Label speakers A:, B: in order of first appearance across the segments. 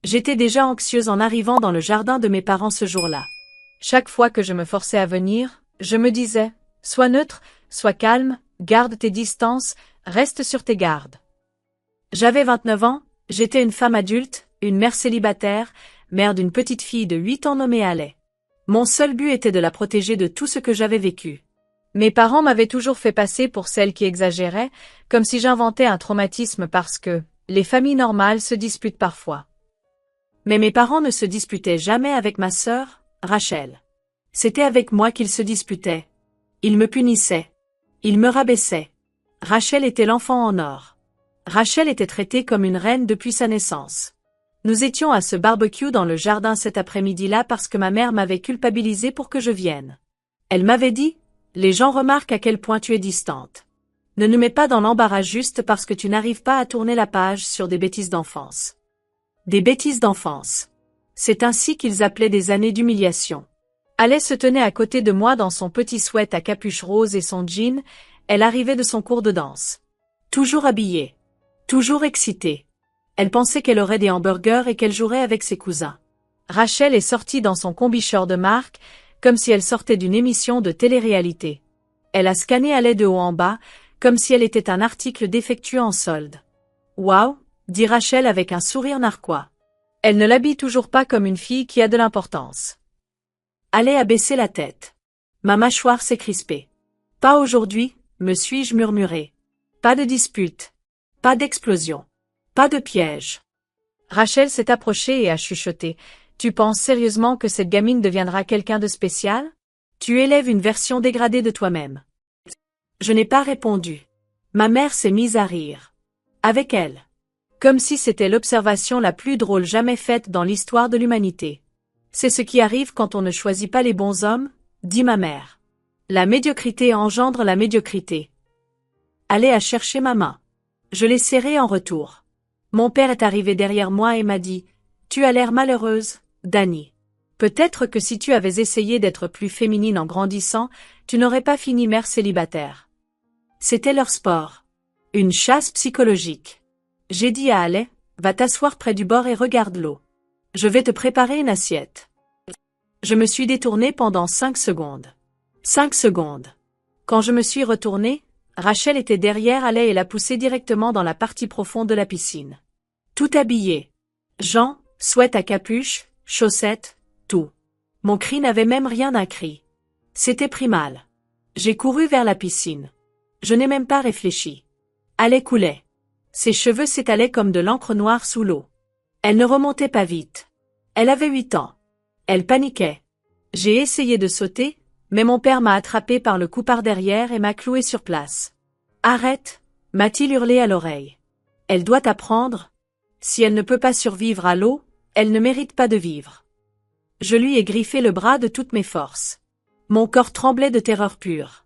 A: J'étais déjà anxieuse en arrivant dans le jardin de mes parents ce jour-là. Chaque fois que je me forçais à venir, je me disais, sois neutre, sois calme, garde tes distances, reste sur tes gardes. J'avais 29 ans, j'étais une femme adulte, une mère célibataire, mère d'une petite fille de 8 ans nommée Alay. Mon seul but était de la protéger de tout ce que j'avais vécu. Mes parents m'avaient toujours fait passer pour celle qui exagérait, comme si j'inventais un traumatisme parce que les familles normales se disputent parfois. Mais mes parents ne se disputaient jamais avec ma sœur, Rachel. C'était avec moi qu'ils se disputaient. Ils me punissaient. Ils me rabaissaient. Rachel était l'enfant en or. Rachel était traitée comme une reine depuis sa naissance. Nous étions à ce barbecue dans le jardin cet après-midi-là parce que ma mère m'avait culpabilisée pour que je vienne. Elle m'avait dit, « Les gens remarquent à quel point tu es distante. Ne nous mets pas dans l'embarras juste parce que tu n'arrives pas à tourner la page sur des bêtises d'enfance. » Des bêtises d'enfance. C'est ainsi qu'ils appelaient des années d'humiliation. Alay se tenait à côté de moi dans son petit sweat à capuche rose et son jean, elle arrivait de son cours de danse. Toujours habillée. Toujours excitée. Elle pensait qu'elle aurait des hamburgers et qu'elle jouerait avec ses cousins. Rachel est sortie dans son combi-short de marque, comme si elle sortait d'une émission de télé-réalité. Elle a scanné Alay de haut en bas, comme si elle était un article défectueux en solde. « Waouh !» dit Rachel avec un sourire narquois. Elle ne l'habille toujours pas comme une fille qui a de l'importance. Alay a baissé la tête. Ma mâchoire s'est crispée. « Pas aujourd'hui, me suis-je murmuré. Pas de dispute. Pas d'explosion. Pas de piège. » Rachel s'est approchée et a chuchoté. « Tu penses sérieusement que cette gamine deviendra quelqu'un de spécial? Tu élèves une version dégradée de toi-même. » Je n'ai pas répondu. Ma mère s'est mise à rire. Avec elle. Comme si c'était l'observation la plus drôle jamais faite dans l'histoire de l'humanité. « C'est ce qui arrive quand on ne choisit pas les bons hommes, » dit ma mère. La médiocrité engendre la médiocrité. Alay a cherché ma main. Je l'ai serrée en retour. Mon père est arrivé derrière moi et m'a dit « Tu as l'air malheureuse, Dani. Peut-être que si tu avais essayé d'être plus féminine en grandissant, tu n'aurais pas fini mère célibataire. » C'était leur sport. Une chasse psychologique. J'ai dit à Alay, va t'asseoir près du bord et regarde l'eau. Je vais te préparer une assiette. Je me suis détournée pendant 5 secondes. 5 secondes. Quand je me suis retournée, Rachel était derrière Alay et l'a poussée directement dans la partie profonde de la piscine. Tout habillé. Jean, sweat à capuche, chaussettes, tout. Mon cri n'avait même rien d'un cri. C'était primal. J'ai couru vers la piscine. Je n'ai même pas réfléchi. Alay coulait. Ses cheveux s'étalaient comme de l'encre noire sous l'eau. Elle ne remontait pas vite. Elle avait 8 ans. Elle paniquait. J'ai essayé de sauter, mais mon père m'a attrapé par le cou par derrière et m'a cloué sur place. « Arrête !» m'a-t-il hurlé à l'oreille. « Elle doit apprendre. Si elle ne peut pas survivre à l'eau, elle ne mérite pas de vivre. » Je lui ai griffé le bras de toutes mes forces. Mon corps tremblait de terreur pure.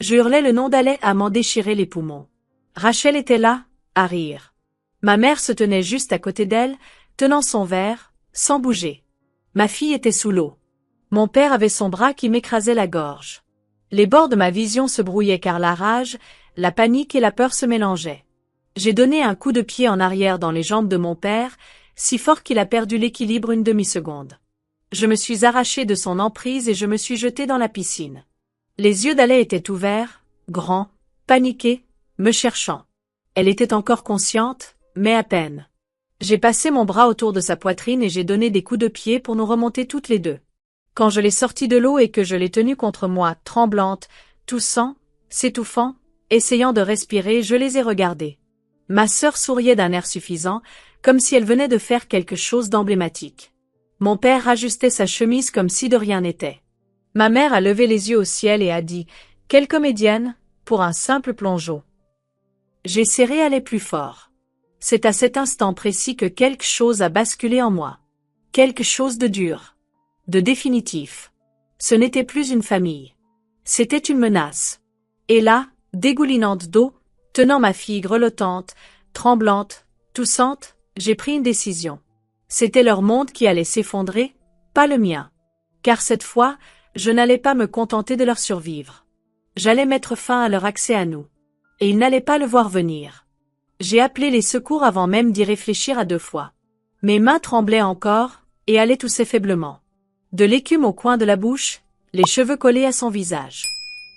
A: Je hurlais le nom d'Alay à m'en déchirer les poumons. Rachel était là, à rire. Ma mère se tenait juste à côté d'elle, tenant son verre, sans bouger. Ma fille était sous l'eau. Mon père avait son bras qui m'écrasait la gorge. Les bords de ma vision se brouillaient car la rage, la panique et la peur se mélangeaient. J'ai donné un coup de pied en arrière dans les jambes de mon père, si fort qu'il a perdu l'équilibre une demi-seconde. Je me suis arrachée de son emprise et je me suis jetée dans la piscine. Les yeux d'Alay étaient ouverts, grands, paniqués, me cherchant. Elle était encore consciente, mais à peine. J'ai passé mon bras autour de sa poitrine et j'ai donné des coups de pied pour nous remonter toutes les deux. Quand je l'ai sortie de l'eau et que je l'ai tenue contre moi, tremblante, toussant, s'étouffant, essayant de respirer, je les ai regardés. Ma sœur souriait d'un air suffisant, comme si elle venait de faire quelque chose d'emblématique. Mon père ajustait sa chemise comme si de rien n'était. Ma mère a levé les yeux au ciel et a dit « Quelle comédienne, pour un simple plongeon !» J'ai serré Alay plus fort. C'est à cet instant précis que quelque chose a basculé en moi. Quelque chose de dur. De définitif. Ce n'était plus une famille. C'était une menace. Et là, dégoulinante d'eau, tenant ma fille grelottante, tremblante, toussante, j'ai pris une décision. C'était leur monde qui allait s'effondrer, pas le mien. Car cette fois, je n'allais pas me contenter de leur survivre. J'allais mettre fin à leur accès à nous. Et ils n'allaient pas le voir venir. J'ai appelé les secours avant même d'y réfléchir à 2 fois. Mes mains tremblaient encore, et allaient tousser faiblement. De l'écume au coin de la bouche, les cheveux collés à son visage.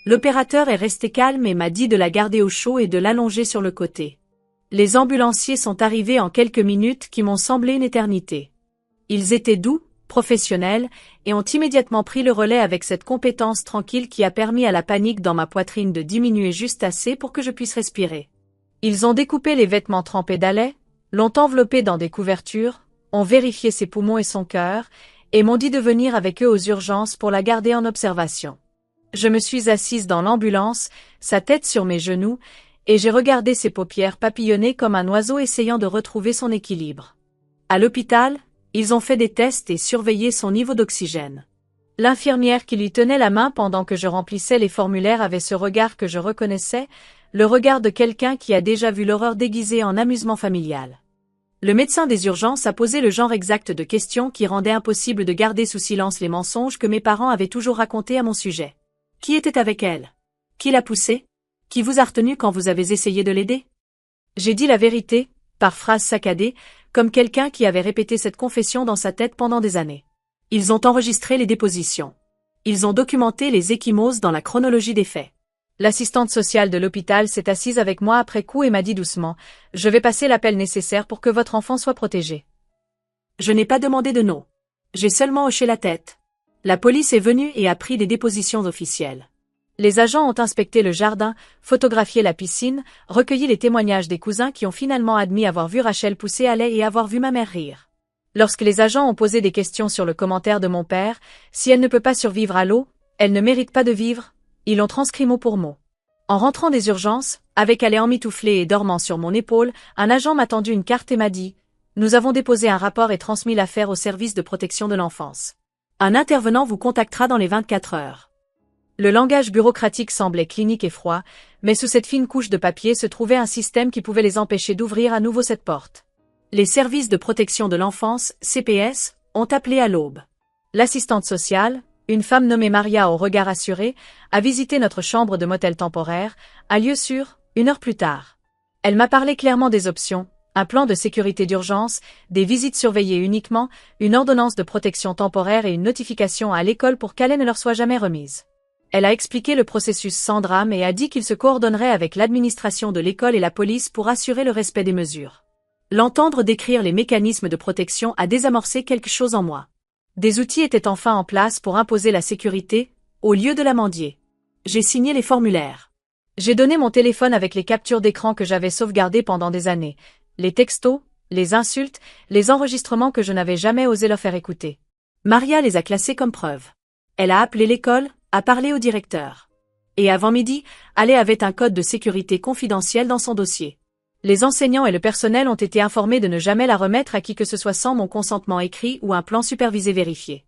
A: L'opérateur est resté calme et m'a dit de la garder au chaud et de l'allonger sur le côté. Les ambulanciers sont arrivés en quelques minutes qui m'ont semblé une éternité. Ils étaient doux, professionnels, et ont immédiatement pris le relais avec cette compétence tranquille qui a permis à la panique dans ma poitrine de diminuer juste assez pour que je puisse respirer. Ils ont découpé les vêtements trempés d'alait, l'ont enveloppé dans des couvertures, ont vérifié ses poumons et son cœur, et m'ont dit de venir avec eux aux urgences pour la garder en observation. Je me suis assise dans l'ambulance, sa tête sur mes genoux, et j'ai regardé ses paupières papillonner comme un oiseau essayant de retrouver son équilibre. À l'hôpital, ils ont fait des tests et surveillé son niveau d'oxygène. L'infirmière qui lui tenait la main pendant que je remplissais les formulaires avait ce regard que je reconnaissais, le regard de quelqu'un qui a déjà vu l'horreur déguisée en amusement familial. Le médecin des urgences a posé le genre exact de questions qui rendaient impossible de garder sous silence les mensonges que mes parents avaient toujours racontés à mon sujet. Qui était avec elle? Qui l'a poussée? Qui vous a retenu quand vous avez essayé de l'aider? J'ai dit la vérité, par phrases saccadées, comme quelqu'un qui avait répété cette confession dans sa tête pendant des années. Ils ont enregistré les dépositions. Ils ont documenté les ecchymoses dans la chronologie des faits. L'assistante sociale de l'hôpital s'est assise avec moi après coup et m'a dit doucement « Je vais passer l'appel nécessaire pour que votre enfant soit protégé. » Je n'ai pas demandé de nom. J'ai seulement hoché la tête. La police est venue et a pris des dépositions officielles. Les agents ont inspecté le jardin, photographié la piscine, recueilli les témoignages des cousins qui ont finalement admis avoir vu Rachel pousser à lait et avoir vu ma mère rire. Lorsque les agents ont posé des questions sur le commentaire de mon père, si elle ne peut pas survivre à l'eau, elle ne mérite pas de vivre, ils l'ont transcrit mot pour mot. En rentrant des urgences, avec Alé emmitouflée et dormant sur mon épaule, un agent m'a tendu une carte et m'a dit « Nous avons déposé un rapport et transmis l'affaire au service de protection de l'enfance. Un intervenant vous contactera dans les 24 heures. » Le langage bureaucratique semblait clinique et froid, mais sous cette fine couche de papier se trouvait un système qui pouvait les empêcher d'ouvrir à nouveau cette porte. Les services de protection de l'enfance, CPS, ont appelé à l'aube. L'assistante sociale, une femme nommée Maria au regard assuré, a visité notre chambre de motel temporaire, à lieu sûr, 1 heure plus tard. Elle m'a parlé clairement des options, un plan de sécurité d'urgence, des visites surveillées uniquement, une ordonnance de protection temporaire et une notification à l'école pour qu'Alé ne leur soit jamais remise. Elle a expliqué le processus sans drame et a dit qu'il se coordonnerait avec l'administration de l'école et la police pour assurer le respect des mesures. L'entendre décrire les mécanismes de protection a désamorcé quelque chose en moi. Des outils étaient enfin en place pour imposer la sécurité, au lieu de la mendier. J'ai signé les formulaires. J'ai donné mon téléphone avec les captures d'écran que j'avais sauvegardées pendant des années, les textos, les insultes, les enregistrements que je n'avais jamais osé leur faire écouter. Maria les a classés comme preuve. Elle a appelé l'école, a parlé au directeur. Et avant midi, Alé avait un code de sécurité confidentiel dans son dossier. Les enseignants et le personnel ont été informés de ne jamais la remettre à qui que ce soit sans mon consentement écrit ou un plan supervisé vérifié.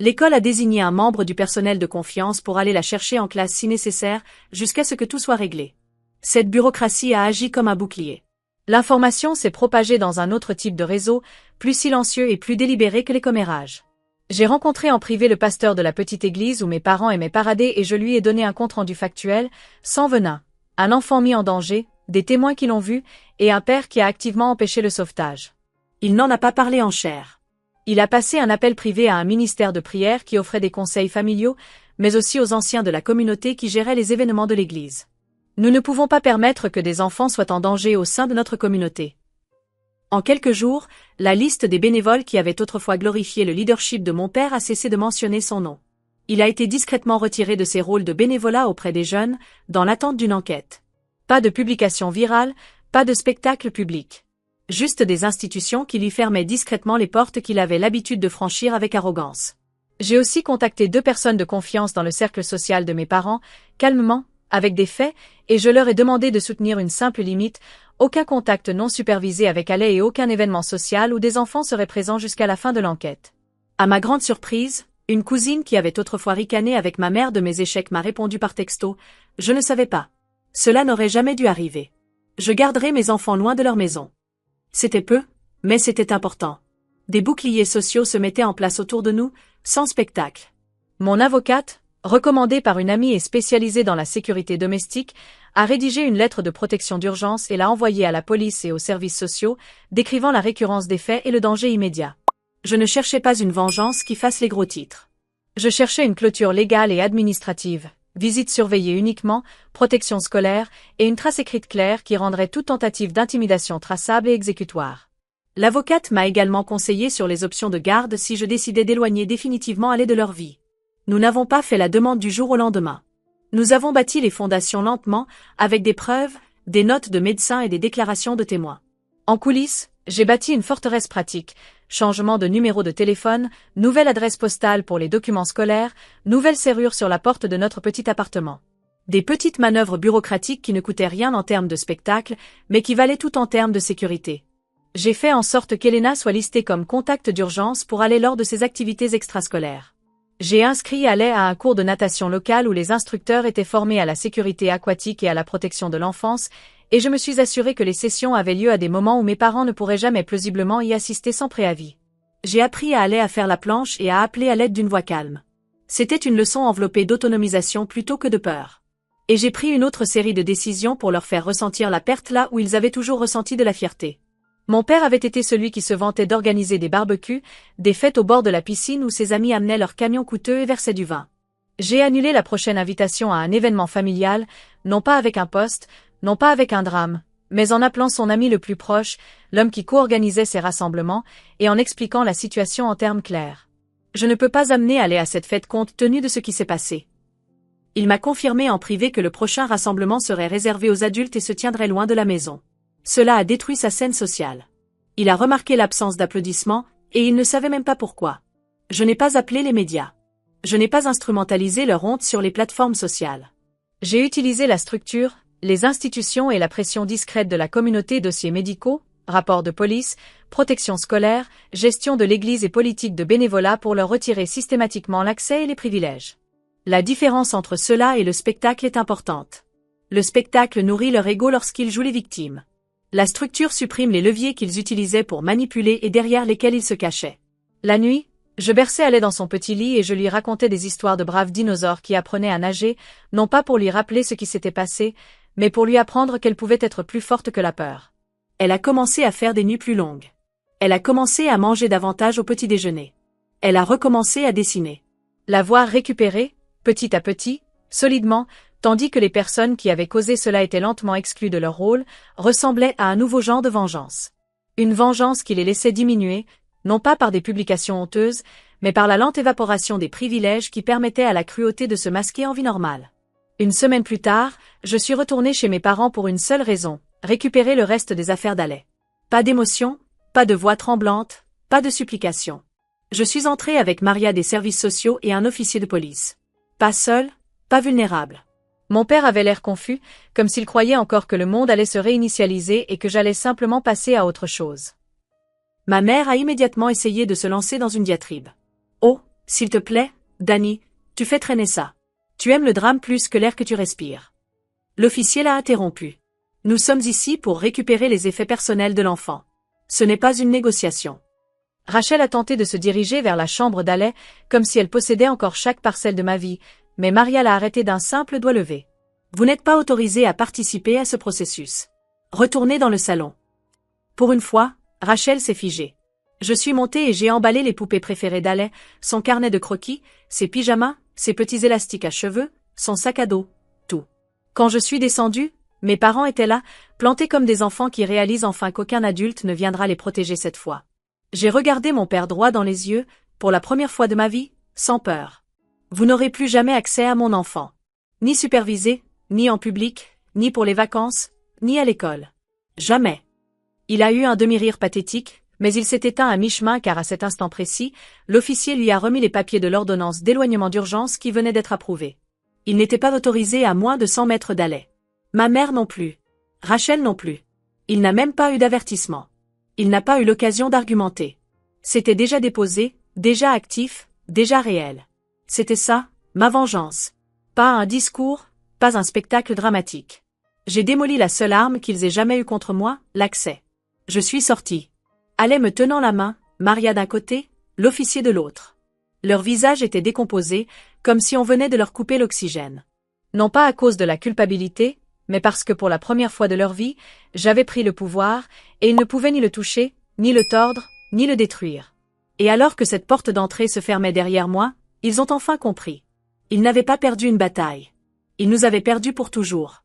A: L'école a désigné un membre du personnel de confiance pour aller la chercher en classe si nécessaire, jusqu'à ce que tout soit réglé. Cette bureaucratie a agi comme un bouclier. L'information s'est propagée dans un autre type de réseau, plus silencieux et plus délibéré que les commérages. J'ai rencontré en privé le pasteur de la petite église où mes parents aimaient parader et je lui ai donné un compte-rendu factuel, sans venin, un enfant mis en danger, des témoins qui l'ont vu, et un père qui a activement empêché le sauvetage. Il n'en a pas parlé en chair. Il a passé un appel privé à un ministère de prière qui offrait des conseils familiaux, mais aussi aux anciens de la communauté qui géraient les événements de l'église. Nous ne pouvons pas permettre que des enfants soient en danger au sein de notre communauté. En quelques jours, la liste des bénévoles qui avaient autrefois glorifié le leadership de mon père a cessé de mentionner son nom. Il a été discrètement retiré de ses rôles de bénévolat auprès des jeunes, dans l'attente d'une enquête. Pas de publication virale, pas de spectacle public. Juste des institutions qui lui fermaient discrètement les portes qu'il avait l'habitude de franchir avec arrogance. J'ai aussi contacté 2 personnes de confiance dans le cercle social de mes parents, calmement, avec des faits, et je leur ai demandé de soutenir une simple limite, aucun contact non supervisé avec Alé et aucun événement social où des enfants seraient présents jusqu'à la fin de l'enquête. À ma grande surprise, une cousine qui avait autrefois ricané avec ma mère de mes échecs m'a répondu par texto « Je ne savais pas. Cela n'aurait jamais dû arriver. Je garderai mes enfants loin de leur maison. » C'était peu, mais c'était important. Des boucliers sociaux se mettaient en place autour de nous, sans spectacle. Mon avocate, recommandée par une amie et spécialisée dans la sécurité domestique, a rédigé une lettre de protection d'urgence et l'a envoyée à la police et aux services sociaux, décrivant la récurrence des faits et le danger immédiat. Je ne cherchais pas une vengeance qui fasse les gros titres. Je cherchais une clôture légale et administrative, visite surveillée uniquement, protection scolaire et une trace écrite claire qui rendrait toute tentative d'intimidation traçable et exécutoire. L'avocate m'a également conseillé sur les options de garde si je décidais d'éloigner définitivement Alais de leur vie. Nous n'avons pas fait la demande du jour au lendemain. Nous avons bâti les fondations lentement, avec des preuves, des notes de médecins et des déclarations de témoins. En coulisses, j'ai bâti une forteresse pratique, changement de numéro de téléphone, nouvelle adresse postale pour les documents scolaires, nouvelle serrure sur la porte de notre petit appartement. Des petites manœuvres bureaucratiques qui ne coûtaient rien en termes de spectacle, mais qui valaient tout en termes de sécurité. J'ai fait en sorte qu'Elena soit listée comme contact d'urgence pour aller lors de ses activités extrascolaires. J'ai inscrit Alais à un cours de natation local où les instructeurs étaient formés à la sécurité aquatique et à la protection de l'enfance, et je me suis assuré que les sessions avaient lieu à des moments où mes parents ne pourraient jamais plausiblement y assister sans préavis. J'ai appris à Alais à faire la planche et à appeler à l'aide d'une voix calme. C'était une leçon enveloppée d'autonomisation plutôt que de peur. Et j'ai pris une autre série de décisions pour leur faire ressentir la perte là où ils avaient toujours ressenti de la fierté. Mon père avait été celui qui se vantait d'organiser des barbecues, des fêtes au bord de la piscine où ses amis amenaient leurs camions coûteux et versaient du vin. J'ai annulé la prochaine invitation à un événement familial, non pas avec un poste, non pas avec un drame, mais en appelant son ami le plus proche, l'homme qui co-organisait ces rassemblements, et en expliquant la situation en termes clairs. Je ne peux pas amener Alais à cette fête compte tenu de ce qui s'est passé. Il m'a confirmé en privé que le prochain rassemblement serait réservé aux adultes et se tiendrait loin de la maison. Cela a détruit sa scène sociale. Il a remarqué l'absence d'applaudissements, et il ne savait même pas pourquoi. Je n'ai pas appelé les médias. Je n'ai pas instrumentalisé leur honte sur les plateformes sociales. J'ai utilisé la structure, les institutions et la pression discrète de la communauté, dossiers médicaux, rapports de police, protection scolaire, gestion de l'église et politique de bénévolat pour leur retirer systématiquement l'accès et les privilèges. La différence entre cela et le spectacle est importante. Le spectacle nourrit leur ego lorsqu'ils jouent les victimes. La structure supprime les leviers qu'ils utilisaient pour manipuler et derrière lesquels ils se cachaient. La nuit, je berçais Alais dans son petit lit et je lui racontais des histoires de braves dinosaures qui apprenaient à nager, non pas pour lui rappeler ce qui s'était passé, mais pour lui apprendre qu'elle pouvait être plus forte que la peur. Elle a commencé à faire des nuits plus longues. Elle a commencé à manger davantage au petit déjeuner. Elle a recommencé à dessiner. La voir récupérer, petit à petit, solidement, tandis que les personnes qui avaient causé cela étaient lentement exclues de leur rôle, ressemblait à un nouveau genre de vengeance. Une vengeance qui les laissait diminuer, non pas par des publications honteuses, mais par la lente évaporation des privilèges qui permettaient à la cruauté de se masquer en vie normale. Une semaine plus tard, je suis retournée chez mes parents pour une seule raison, récupérer le reste des affaires d'Alais. Pas d'émotion, pas de voix tremblante, pas de supplication. Je suis entrée avec Maria des services sociaux et un officier de police. Pas seule, pas vulnérable. Mon père avait l'air confus, comme s'il croyait encore que le monde allait se réinitialiser et que j'allais simplement passer à autre chose. Ma mère a immédiatement essayé de se lancer dans une diatribe. « Oh, s'il te plaît, Danny, tu fais traîner ça. Tu aimes le drame plus que l'air que tu respires. » L'officier l'a interrompu. « Nous sommes ici pour récupérer les effets personnels de l'enfant. Ce n'est pas une négociation. » Rachel a tenté de se diriger vers la chambre d'Alais, comme si elle possédait encore chaque parcelle de ma vie, mais Maria l'a arrêtée d'un simple doigt levé. « Vous n'êtes pas autorisé à participer à ce processus. Retournez dans le salon. » Pour une fois, Rachel s'est figée. Je suis montée et j'ai emballé les poupées préférées d'Alais, son carnet de croquis, ses pyjamas, ses petits élastiques à cheveux, son sac à dos, tout. Quand je suis descendue, mes parents étaient là, plantés comme des enfants qui réalisent enfin qu'aucun adulte ne viendra les protéger cette fois. J'ai regardé mon père droit dans les yeux, pour la première fois de ma vie, sans peur. Vous n'aurez plus jamais accès à mon enfant. Ni supervisé, ni en public, ni pour les vacances, ni à l'école. Jamais. Il a eu un demi-rire pathétique, mais il s'est éteint à mi-chemin car à cet instant précis, l'officier lui a remis les papiers de l'ordonnance d'éloignement d'urgence qui venait d'être approuvée. Il n'était pas autorisé à moins de 100 mètres d'Alais. Ma mère non plus. Rachel non plus. Il n'a même pas eu d'avertissement. Il n'a pas eu l'occasion d'argumenter. C'était déjà déposé, déjà actif, déjà réel. C'était ça, ma vengeance. Pas un discours, pas un spectacle dramatique. J'ai démoli la seule arme qu'ils aient jamais eue contre moi, l'accès. Je suis sortie. Alais me tenant la main, Maria d'un côté, l'officier de l'autre. Leurs visages étaient décomposés, comme si on venait de leur couper l'oxygène. Non pas à cause de la culpabilité, mais parce que pour la première fois de leur vie, j'avais pris le pouvoir, et ils ne pouvaient ni le toucher, ni le tordre, ni le détruire. Et alors que cette porte d'entrée se fermait derrière moi, ils ont enfin compris. Ils n'avaient pas perdu une bataille. Ils nous avaient perdus pour toujours.